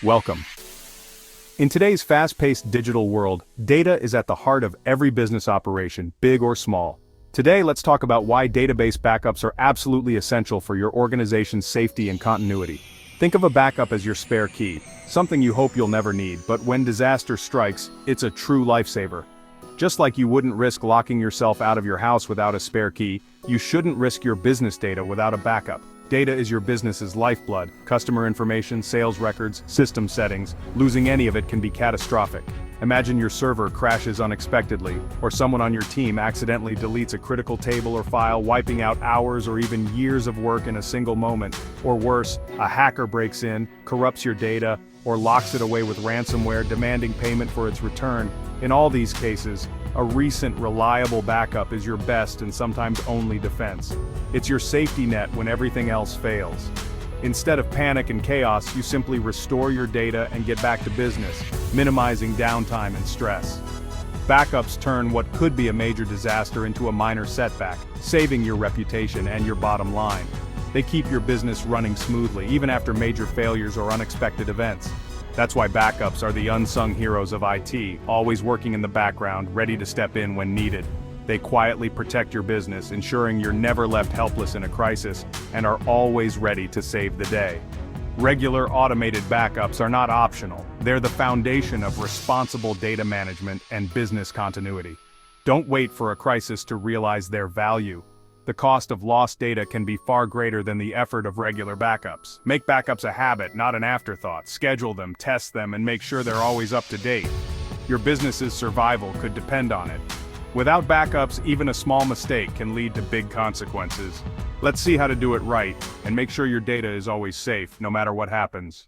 Welcome. In today's fast-paced digital world, data is at the heart of every business operation, big or small. Today, let's talk about why database backups are absolutely essential for your organization's safety and continuity. Think of a backup as your spare key, something you hope you'll never need, but when disaster strikes, it's a true lifesaver. Just like you wouldn't risk locking yourself out of your house without a spare key, you shouldn't risk your business data without a backup. Data is your business's lifeblood. Customer information, sales records, system settings. Losing any of it can be catastrophic. Imagine your server crashes unexpectedly, or someone on your team accidentally deletes a critical table or file, wiping out hours or even years of work in a single moment. Or worse, a hacker breaks in, corrupts your data, or locks it away with ransomware, demanding payment for its return. In all these cases, a recent, reliable backup is your best and sometimes only defense. It's your safety net when everything else fails. Instead of panic and chaos, you simply restore your data and get back to business, minimizing downtime and stress. Backups turn what could be a major disaster into a minor setback, saving your reputation and your bottom line. They keep your business running smoothly, even after major failures or unexpected events. That's why backups are the unsung heroes of IT, always working in the background, ready to step in when needed. They quietly protect your business, ensuring you're never left helpless in a crisis, and are always ready to save the day. Regular automated backups are not optional. They're the foundation of responsible data management and business continuity. Don't wait for a crisis to realize their value. The cost of lost data can be far greater than the effort of regular backups. Make backups a habit, not an afterthought. Schedule them, test them, and make sure they're always up to date. Your business's survival could depend on it. Without backups, even a small mistake can lead to big consequences. Let's see how to do it right, and make sure your data is always safe, no matter what happens.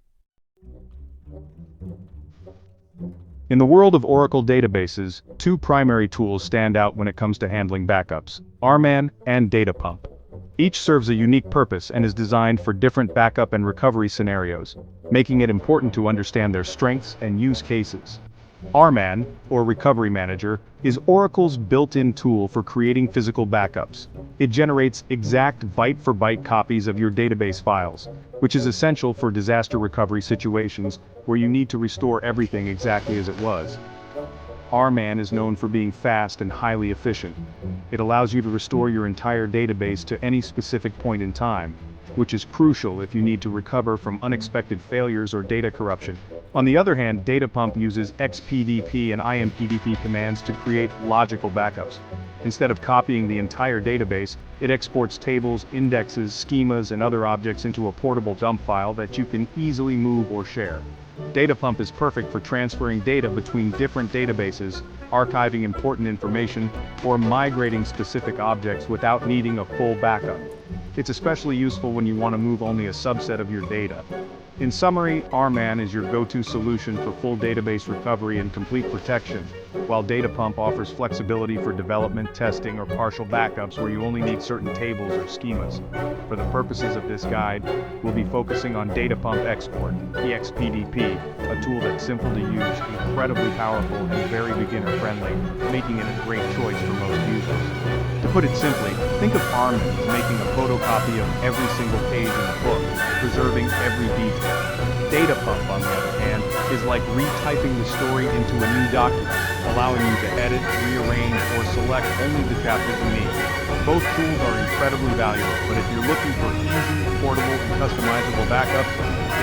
In the world of Oracle databases, two primary tools stand out when it comes to handling backups: RMAN and DataPump. Each serves a unique purpose and is designed for different backup and recovery scenarios, making it important to understand their strengths and use cases. RMAN, or Recovery Manager, is Oracle's built-in tool for creating physical backups. It generates exact byte-for-byte copies of your database files, which is essential for disaster recovery situations where you need to restore everything exactly as it was. RMAN is known for being fast and highly efficient. It allows you to restore your entire database to any specific point in time, which is crucial if you need to recover from unexpected failures or data corruption. On the other hand, DataPump uses expdp and impdp commands to create logical backups. Instead of copying the entire database, it exports tables, indexes, schemas, and other objects into a portable dump file that you can easily move or share. DataPump is perfect for transferring data between different databases, archiving important information, or migrating specific objects without needing a full backup. It's especially useful when you want to move only a subset of your data. In summary, RMAN is your go-to solution for full database recovery and complete protection, while DataPump offers flexibility for development, testing, or partial backups where you only need certain tables or schemas. For the purposes of this guide, we'll be focusing on DataPump Export, expdp, a tool that's simple to use, incredibly powerful, and very beginner-friendly, making it a great choice for most users. To put it simply, think of RMAN as making a photocopy of every single page in the book, preserving every detail. DataPump, on the other hand, is like retyping the story into a new document, allowing you to edit, rearrange, or select only the chapters you need. Both tools are incredibly valuable, but if you're looking for easy, affordable, and customizable backups,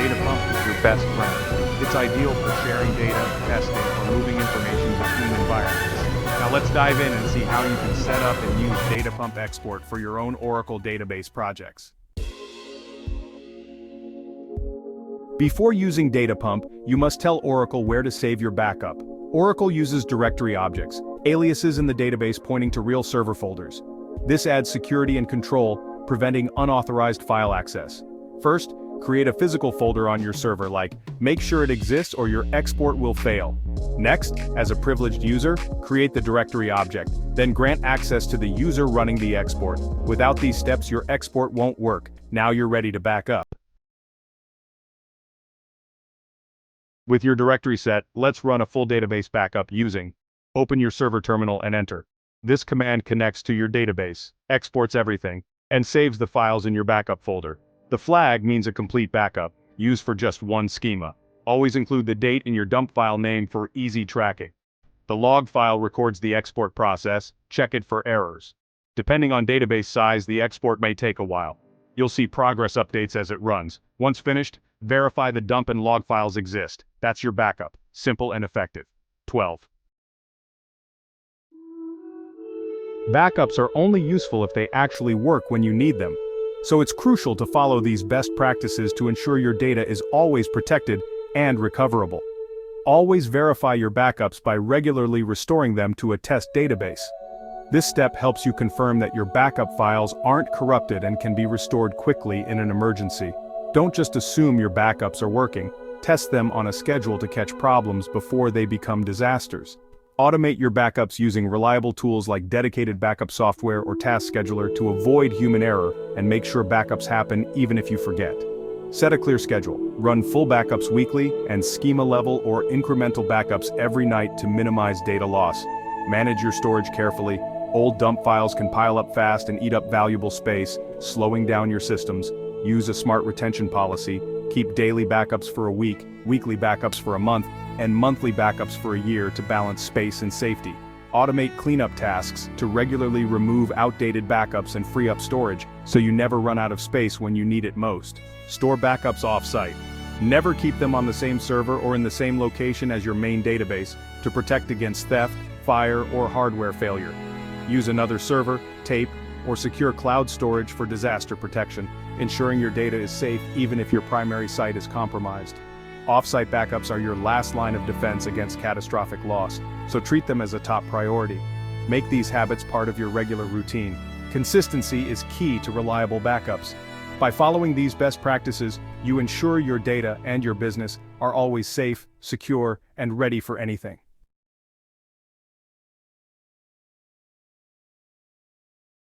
DataPump is your best friend. It's ideal for sharing data, testing, or moving information between environments. Now let's dive in and see how you can set up and use DataPump Export for your own Oracle database projects. Before using DataPump, you must tell Oracle where to save your backup. Oracle uses directory objects, aliases in the database pointing to real server folders. This adds security and control, preventing unauthorized file access. First, create a physical folder on your server, make sure it exists or your export will fail. Next, as a privileged user, create the directory object, then grant access to the user running the export. Without these steps, your export won't work. Now you're ready to back up. With your directory set, let's run a full database backup using. Open your server terminal and enter. This command connects to your database, exports everything, and saves the files in your backup folder. The flag means a complete backup, used for just one schema. Always include the date in your dump file name for easy tracking. The log file records the export process, check it for errors. Depending on database size, the export may take a while. You'll see progress updates as it runs. Once finished, verify the dump and log files exist. That's your backup. Simple and effective. 12. Backups are only useful if they actually work when you need them. So it's crucial to follow these best practices to ensure your data is always protected and recoverable. Always verify your backups by regularly restoring them to a test database. This step helps you confirm that your backup files aren't corrupted and can be restored quickly in an emergency. Don't just assume your backups are working. Test them on a schedule to catch problems before they become disasters. Automate your backups using reliable tools like dedicated backup software or task scheduler to avoid human error and make sure backups happen even if you forget. Set a clear schedule. Run full backups weekly and schema-level or incremental backups every night to minimize data loss. Manage your storage carefully. Old dump files can pile up fast and eat up valuable space, slowing down your systems. Use a smart retention policy. Keep daily backups for a week, weekly backups for a month, and monthly backups for a year to balance space and safety. Automate cleanup tasks to regularly remove outdated backups and free up storage, so you never run out of space when you need it most. Store backups off-site. Never keep them on the same server or in the same location as your main database to protect against theft, fire, or hardware failure. Use another server, tape, or secure cloud storage for disaster protection, ensuring your data is safe even if your primary site is compromised. Off-site backups are your last line of defense against catastrophic loss, so treat them as a top priority. Make these habits part of your regular routine. Consistency is key to reliable backups. By following these best practices, you ensure your data and your business are always safe, secure, and ready for anything.